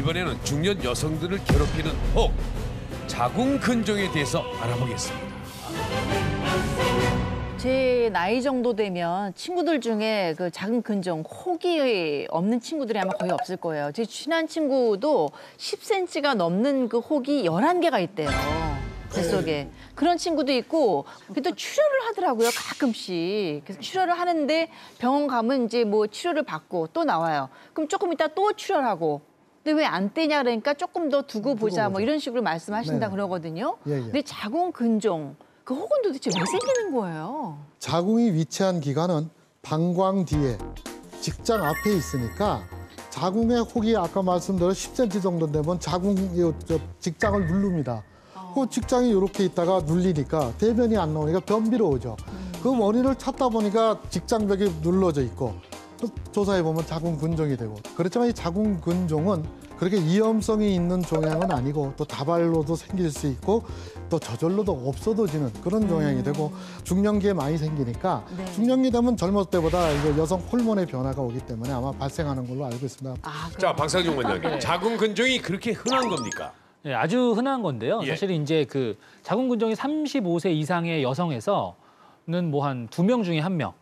이번에는 중년 여성들을 괴롭히는 혹, 자궁근종에 대해서 알아보겠습니다. 제 나이 정도 되면 친구들 중에 그 자궁근종, 혹이 없는 친구들이 아마 거의 없을 거예요. 제 친한 친구도 10cm가 넘는 그 혹이 11개가 있대요. 뱃속에. 그런 친구도 있고, 또 출혈을 하더라고요, 가끔씩. 그래서 출혈을 하는데 병원 가면 이제 뭐 치료를 받고 또 나와요. 그럼 조금 이따 또 출혈하고. 근데 왜 안 떼냐 그러니까 조금 더 두고 보자 뭐 이런 식으로 말씀하신다 네. 그러거든요. 예, 예. 근데 자궁근종, 그 혹은 도대체 왜 생기는 거예요? 자궁이 위치한 기관은 방광 뒤에 직장 앞에 있으니까 자궁의 혹이 아까 말씀대로 10cm 정도 되면 직장을 누릅니다. 그 직장이 이렇게 있다가 눌리니까 대변이 안 나오니까 변비로 오죠. 그 원인을 찾다 보니까 직장벽이 눌러져 있고 조사해 보면 자궁근종이 되고, 그렇지만 이 자궁근종은 그렇게 위험성이 있는 종양은 아니고 또 다발로도 생길 수 있고 또 저절로도 없어져지는 그런 종양이 되고 중년기에 많이 생기니까 네. 중년기 되면 젊었을 때보다 이거 여성 호르몬의 변화가 오기 때문에 아마 발생하는 걸로 알고 있습니다. 자, 박상종 원장님, 자궁근종이 그렇게 흔한 겁니까? 네, 아주 흔한 건데요. 예. 사실 이제 그 자궁근종이 35세 이상의 여성에서는 뭐 한 2명 중에 1명,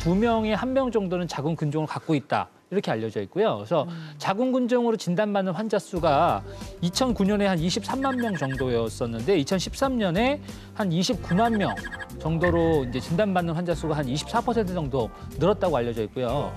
2명에 1명 정도는 자궁근종을 갖고 있다. 이렇게 알려져 있고요. 그래서 자궁근종으로 진단받는 환자 수가 2009년에 한 23만 명 정도였었는데 2013년에 한 29만 명 정도로 이제 진단받는 환자 수가 한 24% 정도 늘었다고 알려져 있고요.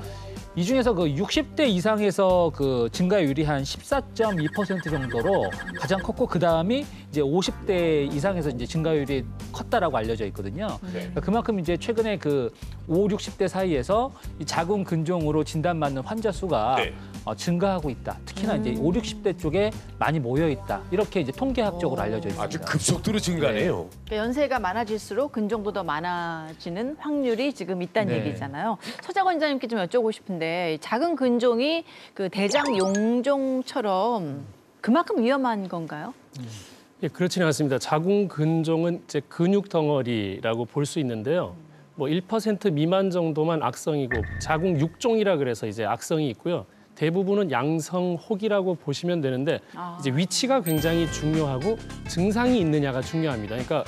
이 중에서 그 60대 이상에서 그 증가율이 한 14.2% 정도로 가장 컸고, 그 다음이 이제 50대 이상에서 이제 증가율이 컸다라고 알려져 있거든요. 그러니까 그만큼 이제 최근에 그 5, 60대 사이에서 이 자궁근종으로 진단받는 환자 수가 네. 증가하고 있다. 특히나 이제 5, 60대 쪽에 많이 모여 있다. 이렇게 이제 통계학적으로 알려져 있습니다. 아주 급속도로 증가네요. 그러니까 연세가 많아질수록 근종도 더 많아지는 확률이 지금 있다는 네. 얘기잖아요. 서장 원장님께 좀 여쭤보고 싶은데, 자궁근종이 그 대장 용종처럼 그만큼 위험한 건가요? 예, 그렇지는 않습니다. 자궁근종은 이제 근육 덩어리라고 볼 수 있는데요. 뭐 1% 미만 정도만 악성이고, 자궁 육종이라 그래서 이제 악성이 있고요. 대부분은 양성 혹이라고 보시면 되는데 이제 위치가 굉장히 중요하고 증상이 있느냐가 중요합니다. 그러니까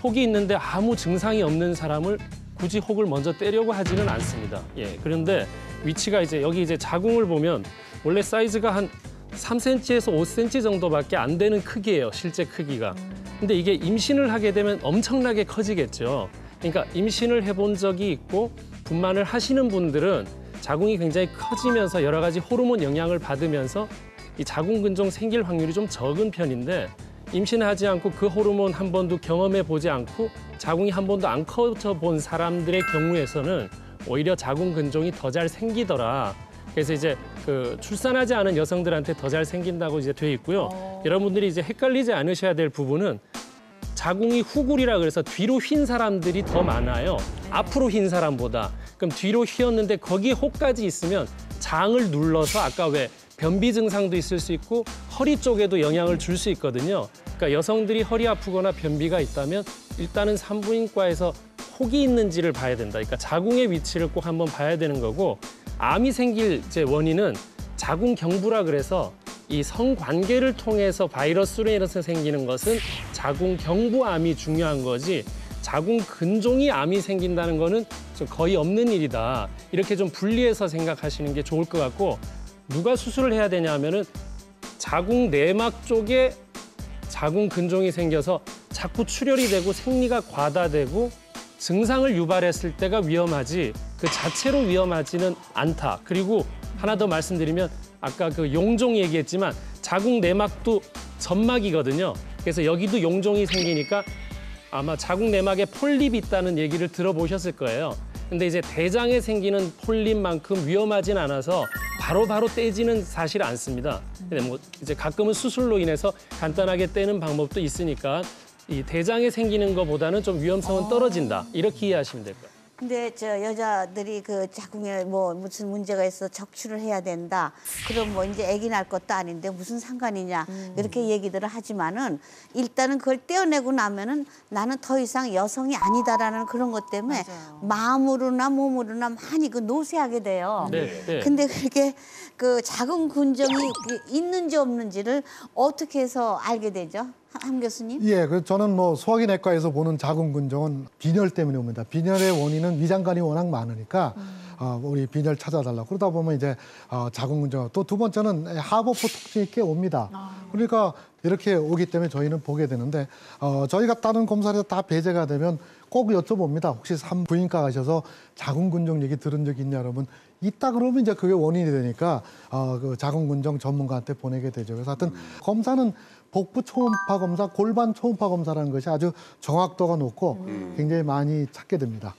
혹이 있는데 아무 증상이 없는 사람을 굳이 혹을 먼저 떼려고 하지는 않습니다. 예, 그런데 위치가 이제 여기 이제 자궁을 보면 원래 사이즈가 한 3cm에서 5cm 정도밖에 안 되는 크기예요, 실제 크기가. 근데 이게 임신을 하게 되면 엄청나게 커지겠죠. 그러니까 임신을 해본 적이 있고 분만을 하시는 분들은 자궁이 굉장히 커지면서 여러 가지 호르몬 영향을 받으면서 이 자궁근종 생길 확률이 좀 적은 편인데, 임신하지 않고 그 호르몬 한 번도 경험해 보지 않고 자궁이 한 번도 안 커져 본 사람들의 경우에서는 오히려 자궁근종이 더 잘 생기더라. 그래서 이제 그 출산하지 않은 여성들한테 더 잘 생긴다고 이제 돼 있고요. 여러분들이 이제 헷갈리지 않으셔야 될 부분은 자궁이 후굴이라 그래서 뒤로 휜 사람들이 더 많아요. 앞으로 휜 사람보다. 그럼 뒤로 휘었는데 거기에 혹까지 있으면 장을 눌러서 아까 왜 변비 증상도 있을 수 있고 허리 쪽에도 영향을 줄 수 있거든요. 그러니까 여성들이 허리 아프거나 변비가 있다면 일단은 산부인과에서 혹이 있는지를 봐야 된다. 그러니까 자궁의 위치를 꼭 한번 봐야 되는 거고, 암이 생길 이제 원인은 자궁경부라 그래서 이 성관계를 통해서 바이러스로 인해서 생기는 것은 자궁경부암이 중요한 거지, 자궁근종이 암이 생긴다는 거는 좀 거의 없는 일이다. 이렇게 좀 분리해서 생각하시는 게 좋을 것 같고, 누가 수술을 해야 되냐 하면은 자궁 내막 쪽에 자궁근종이 생겨서 자꾸 출혈이 되고 생리가 과다되고 증상을 유발했을 때가 위험하지 그 자체로 위험하지는 않다. 그리고 하나 더 말씀드리면 아까 그 용종 얘기했지만 자궁 내막도 점막이거든요. 그래서 여기도 용종이 생기니까 아마 자궁 내막에 폴립이 있다는 얘기를 들어보셨을 거예요. 근데 이제 대장에 생기는 폴립만큼 위험하진 않아서 바로바로 떼지는 사실 않습니다. 근데 뭐 이제 가끔은 수술로 인해서 간단하게 떼는 방법도 있으니까 이 대장에 생기는 것보다는 좀 위험성은 떨어진다. 이렇게 이해하시면 될 거예요. 근데 저 여자들이 그 자궁에 뭐 무슨 문제가 있어 적출을 해야 된다. 그럼 뭐 이제 아기 낳을 것도 아닌데 무슨 상관이냐 이렇게 얘기들을 하지만은 일단은 그걸 떼어내고 나면은 나는 더 이상 여성이 아니다라는 그런 것 때문에 마음으로나 몸으로나 많이 그 노쇠하게 돼요. 네, 네. 근데 그게 그 자궁 근종이 있는지 없는지를 어떻게 해서 알게 되죠? 함 교수님? 예, 그 저는 뭐 소화기 내과에서 보는 자궁 근종은 빈혈 때문에 옵니다. 빈혈의 원인은 위장관이 워낙 많으니까 우리 빈혈 찾아달라. 그러다 보면 이제 자궁 근종. 또 두 번째는 하버포 통증이 꽤 옵니다. 그러니까 이렇게 오기 때문에 저희는 보게 되는데 저희가 다른 검사에서 다 배제가 되면 꼭 여쭤봅니다. 혹시 산부인과 가셔서 자궁 근종 얘기 들은 적 있냐 여러분? 있다 그러면 이제 그게 원인이 되니까 그 자궁 근종 전문가한테 보내게 되죠. 그래서 하여튼 검사는 복부 초음파 검사, 골반 초음파 검사라는 것이 아주 정확도가 높고 굉장히 많이 찾게 됩니다.